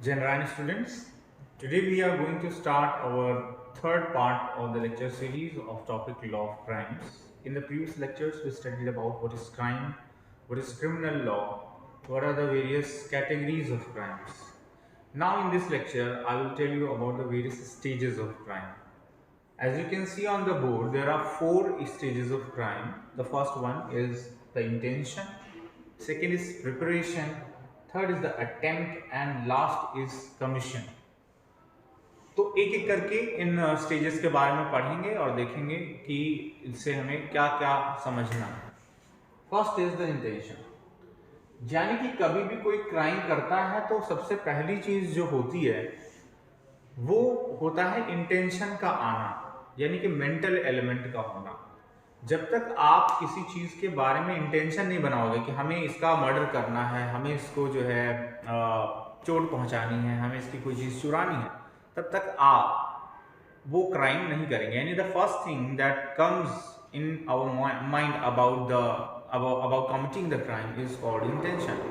General students, today we are going to start our third part of the lecture series of topic law of crimes. In the previous lectures, we studied about what is crime, what is criminal law, what are the various categories of crimes. Now in this lecture, I will tell you about the various stages of crime. As you can see on the board, there are four stages of crime. The first one is the intention, second is preparation, third is the attempt and last is commission. तो एक एक करके इन stages के बारे में पढ़ेंगे और देखेंगे कि इससे हमें क्या क्या समझना है। फर्स्ट इज द इंटेंशन, यानी कि कभी भी कोई क्राइम करता है तो सबसे पहली चीज जो होती है वो होता है इंटेंशन का आना, यानी कि मेंटल एलिमेंट का होना। जब तक आप किसी चीज के बारे में इंटेंशन नहीं बनाओगे कि हमें इसका मर्डर करना है, हमें इसको जो है चोट पहुंचानी है, हमें इसकी कोई चीज चुरानी है, तब तक आप वो क्राइम नहीं करेंगे। यानी the first thing that comes in our mind about committing the crime is called intention.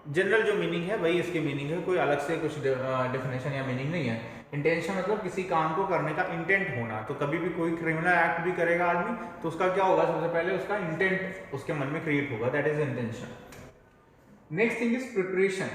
General जो मीनिंग है वही इसकी मीनिंग है, कोई अलग से कुछ डेफिनेशन या मीनिंग नहीं है। इंटेंशन मतलब किसी काम को करने का इंटेंट होना। तो कभी भी कोई क्रिमिनल एक्ट भी करेगा आदमी तो उसका क्या होगा, सबसे पहले उसका इंटेंट उसके मन में क्रिएट होगा, that is intention. Next thing is preparation,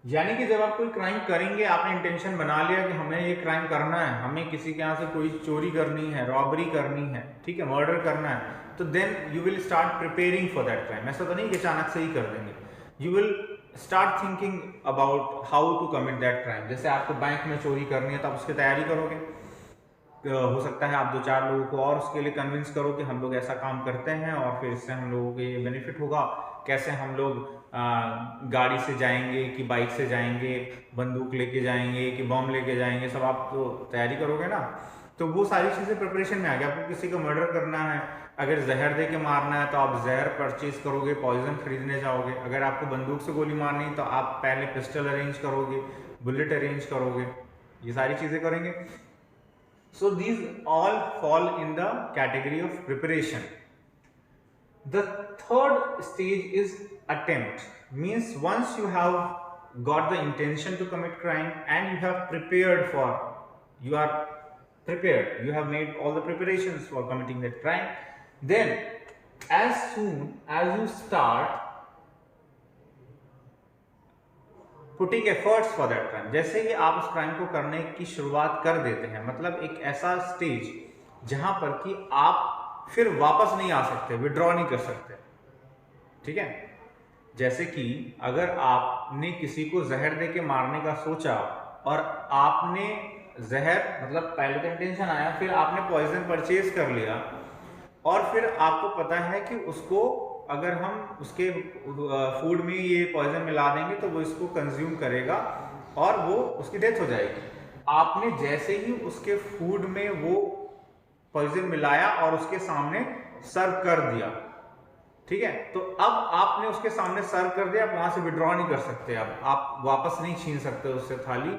यानी कि जब आप कोई क्राइम करेंगे, आपने इंटेंशन बना लिया कि हमें ये क्राइम करना है, हमें किसी के यहाँ से कोई चोरी करनी है, रॉबरी करनी है, ठीक है, मर्डर करना है, तो then you will start preparing for that crime. ऐसा तो नहीं कि अचानक से ही कर देंगे, you will start thinking about how to commit that crime. जैसे आपको बैंक में चोरी करनी है तो आप उसकी तैयारी करोगे, हो सकता है आप दो चार लोगों को और उसके लिए कन्विंस करो कि हम लोग ऐसा काम करते हैं और फिर इससे हम लोगों को ये बेनिफिट होगा, कैसे हम लोग गाड़ी से जाएंगे कि बाइक से जाएंगे, बंदूक लेके जाएंगे कि बम लेके जाएंगे, सब आप तो तैयारी करोगे ना। तो वो सारी चीज़ें प्रिपरेशन में आ गया। आपको किसी को मर्डर करना है, अगर जहर दे के मारना है तो आप जहर परचेज करोगे, पॉइजन खरीदने जाओगे। अगर आपको बंदूक से गोली मारनी है तो आप पहले पिस्टल अरेंज करोगे, बुलेट अरेंज करोगे, ये सारी चीज़ें करेंगे। So these all fall in the category of preparation. The third stage is attempt, means once you have got the intention to commit crime and you have prepared for, you are prepared, you have made all the preparations for committing that crime, then as soon as you start putting efforts for that crime, जैसे ही आप उस crime को करने की शुरुआत कर देते हैं, मतलब एक ऐसा स्टेज जहां पर कि आप फिर वापस नहीं आ सकते, विड्रॉ नहीं कर सकते, ठीक है। जैसे कि अगर आपने किसी को जहर दे के मारने का सोचा और आपने जहर, मतलब पहले तो इंटेंशन आया, फिर आपने पॉइजन परचेज कर लिया और फिर आपको पता है कि उसको अगर हम उसके फूड में ये पॉइजन मिला देंगे तो वो इसको कंज्यूम करेगा और वो उसकी डेथ हो जाएगी। आपने जैसे ही उसके फूड में वो पॉइजन मिलाया और उसके सामने सर्व कर दिया, ठीक है, तो अब आपने उसके सामने सर्व कर दिया, आप वहां से विड्रॉ नहीं कर सकते, अब आप वापस नहीं छीन सकते उससे थाली,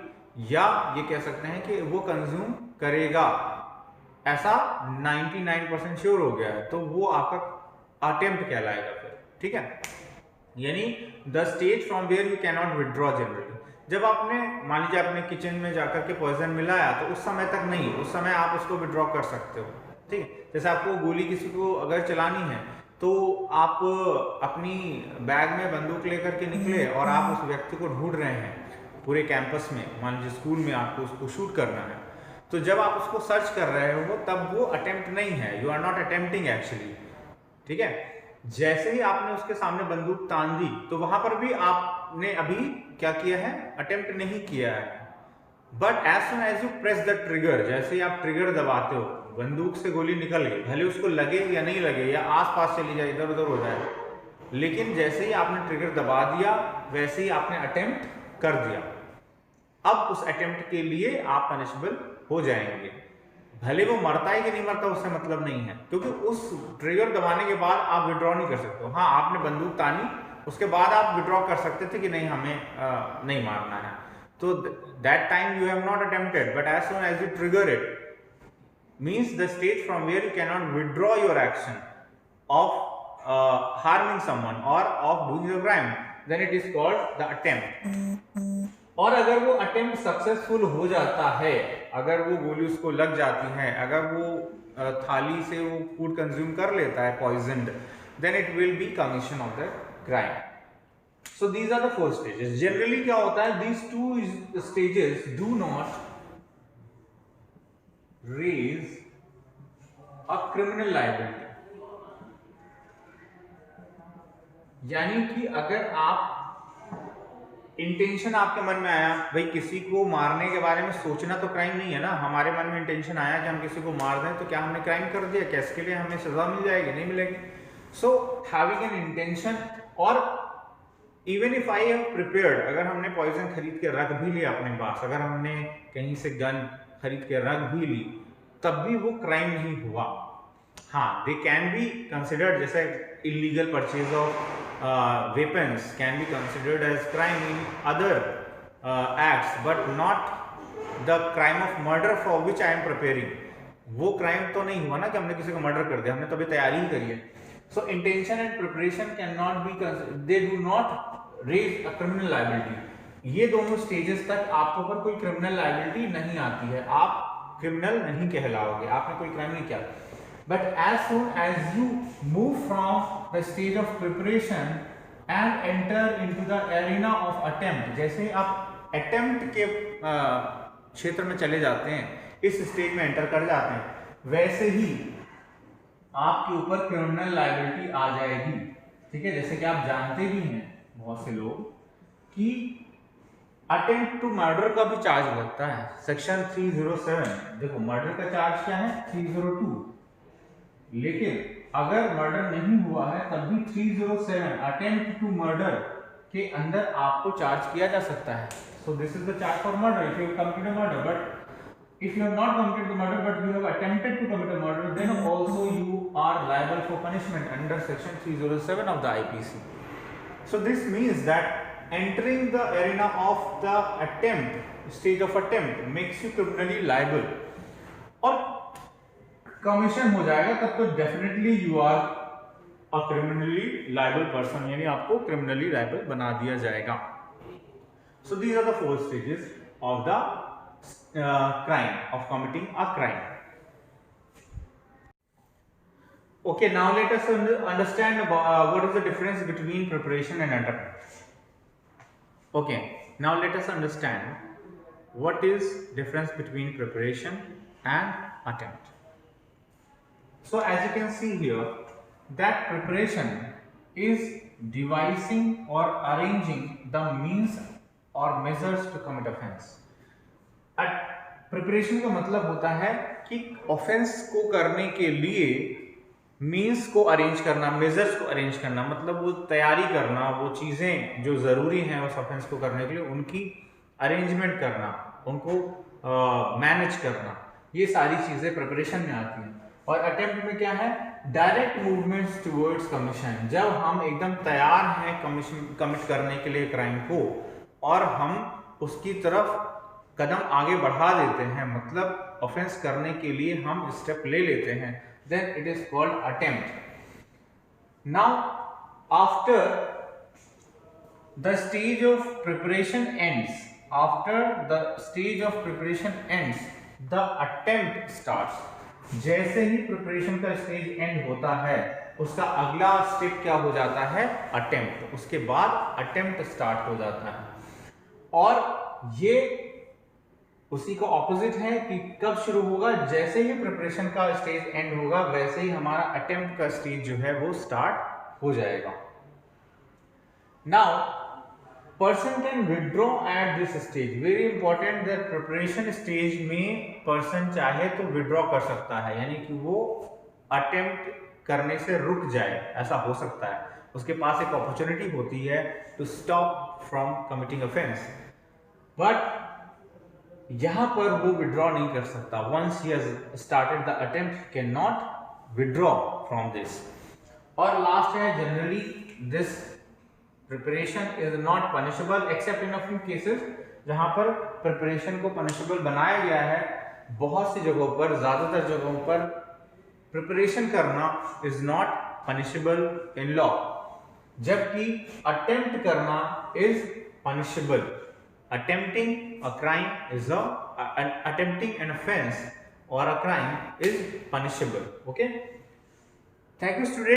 या ये कह सकते हैं कि वो कंज्यूम करेगा, ऐसा 99% श्योर हो गया है, तो वो आपका अटेम्प्ट कहलाएगा फिर, ठीक है। यानी the stage from where you can not withdraw generally. जब आपने मान लीजिए आपने किचन में जाकर के पॉइजन मिलाया तो उस समय तक नहीं, उस समय आप उसको विड्रॉ कर सकते हो, ठीक है। जैसे आपको गोली किसी को अगर चलानी है तो आप अपनी बैग में बंदूक लेकर के निकले और आप उस व्यक्ति को ढूंढ रहे हैं पूरे कैंपस में, मान लीजिए स्कूल में आपको उसको शूट करना है, तो जब आप उसको सर्च कर रहे हो तब वो अटेम्प्ट नहीं है, you are not attempting actually, ठीक है। जैसे ही आपने उसके सामने बंदूक तान दी तो वहां पर भी आपने अभी क्या किया है, अटेम्प्ट नहीं किया है। But as soon as you press the trigger, जैसे ही आप ट्रिगर दबाते हो, बंदूक से गोली निकल गई, भले उसको लगे या नहीं लगे या आसपास चली जाए, इधर उधर हो जाए, लेकिन जैसे ही आपने ट्रिगर दबा दिया वैसे ही आपने अटेम्प्ट कर दिया। अब उस अटेम्प्ट के लिए आप पनिशेबल हो जाएंगे, भले वो मरता है कि नहीं मरता उससे मतलब नहीं है, क्योंकि उस ट्रिगर दबाने के बाद आप विड्रॉ नहीं कर सकते हो। हाँ, आपने बंदूक तानी, उसके बाद आप विड्रॉ कर सकते थे कि नहीं हमें नहीं मारना है, तो that time you have not attempted, but as soon as you trigger it means the stage from where you cannot withdraw your action of harming someone or of doing the crime, then it is called the attempt. और अगर वो attempt successful हो जाता है, अगर वो गोली उसको लग जाती है, अगर वो थाली से वो फूड कंज्यूम कर लेता है poisoned, then it will be commission of the crime. So these are the 4 stages. Generally क्या होता है, these 2 stages do not raise a criminal liability. यानी कि अगर आप इंटेंशन आपके मन में आया, भाई किसी को मारने के बारे में सोचना तो क्राइम नहीं है ना, हमारे मन में इंटेंशन आया कि हम किसी को मार दें, तो क्या हमने क्राइम कर दिया? क्या इसके लिए हमें सजा मिल जाएगी? नहीं मिलेगी। सो हैविंग एन इंटेंशन, और even if I have prepared, अगर हमने पॉइजन खरीद के रख भी लिया अपने पास, अगर हमने कहीं से गन खरीद के रख भी ली, तब भी वो क्राइम नहीं हुआ। हाँ, दे कैन बी कंसिडर्ड, जैसे illegal purchase of weapons can be considered as crime in other acts, but not the crime of murder for which I am preparing। वो क्राइम तो नहीं हुआ ना कि हमने किसी को मर्डर कर दिया, हमने तो अभी तैयारी ही करी है। So intention and preparation can not be, they do not raise a criminal liability. ये दोनों स्टेजेस तक आपके ऊपर कोई क्रिमिनल लायबिलिटी नहीं आती है, आप क्रिमिनल नहीं कहलाओगे, आपने कोई क्राइम नहीं किया। But as soon as you move from the stage of preparation and enter into the arena of attempt, जैसे आप attempt के क्षेत्र में चले जाते हैं, इस स्टेज में एंटर कर जाते हैं, वैसे ही आपके ऊपर क्रिमिनल लायबिलिटी आ जाएगी। ठीक है, जैसे कि आप जानते भी हैं बहुत से लोग कि अटेम्प्ट टू मर्डर का भी चार्ज लगता है, सेक्शन 307। देखो मर्डर का चार्ज क्या है, 302, लेकिन अगर मर्डर नहीं हुआ है तब भी 307 अटेम्प्ट टू मर्डर के अंदर आपको चार्ज किया जा सकता है। So this is the charge for murder if you have committed a murder, but if you have not committed the murder but you have attempted to commit a murder, then also you are liable for punishment under section 307 of the IPC. So this means that entering the arena of the attempt, stage of attempt makes you criminally liable. और commission हो जाएगा तब तो definitely you are a criminally liable person, यानी आपको criminally liable बना दिया जाएगा। So these are the 4 stages of the crime, of committing a crime. Okay, now let us understand what is the difference between preparation and attempt. Okay, now let us understand what is difference between preparation and attempt. So as you can see here, that preparation is devising or arranging the means or measures to commit offense। Preparation का मतलब होता है कि offence को करने के लिए means को अरेंज करना, मेजर्स को अरेंज करना, मतलब वो तैयारी करना, वो चीज़ें जो ज़रूरी हैं उस ऑफेंस को करने के लिए उनकी अरेंजमेंट करना, उनको मैनेज करना, ये सारी चीज़ें प्रिपरेशन में आती हैं। और अटेम्प्ट में क्या है, डायरेक्ट मूवमेंट्स टुवर्ड्स कमीशन। जब हम एकदम तैयार हैं कमिट करने के लिए क्राइम को और हम उसकी तरफ कदम आगे बढ़ा देते हैं, मतलब ऑफेंस करने के लिए हम स्टेप ले लेते हैं, then it is called attempt. Now after the stage of preparation ends, after the stage of preparation ends the attempt starts. जैसे ही प्रिपरेशन का स्टेज एंड होता है, उसका अगला स्टेप क्या हो जाता है, अटेम्प्ट। उसके बाद अटेम्प्ट स्टार्ट हो जाता है। और ये उसी का ऑपोजिट है कि कब शुरू होगा, जैसे ही प्रिपरेशन का स्टेज एंड होगा वैसे ही हमारा अटेम्प्ट का स्टेज जो है वो स्टार्ट हो जाएगा। Now person can withdraw at this stage, very important that preparation stage में person चाहे तो withdraw कर सकता है, यानी कि वो attempt करने से रुक जाए, ऐसा हो सकता है, उसके पास एक opportunity होती है to stop from committing offense, but यहाँ पर वो withdraw नहीं कर सकता। once he has started the attempt cannot withdraw from this। और last है generally this preparation is not punishable accept in a few cases, जहां पर प्रिपरेशन को पनिशेबल बनाया गया है। बहुत सी जगहों पर, ज्यादातर जगहों पर प्रिपरेशन करना is not punishable in law, जबकि अटेम्प्ट करना is punishable. Attempting a crime is attempting an offence और a crime is punishable. Okay, thank you student.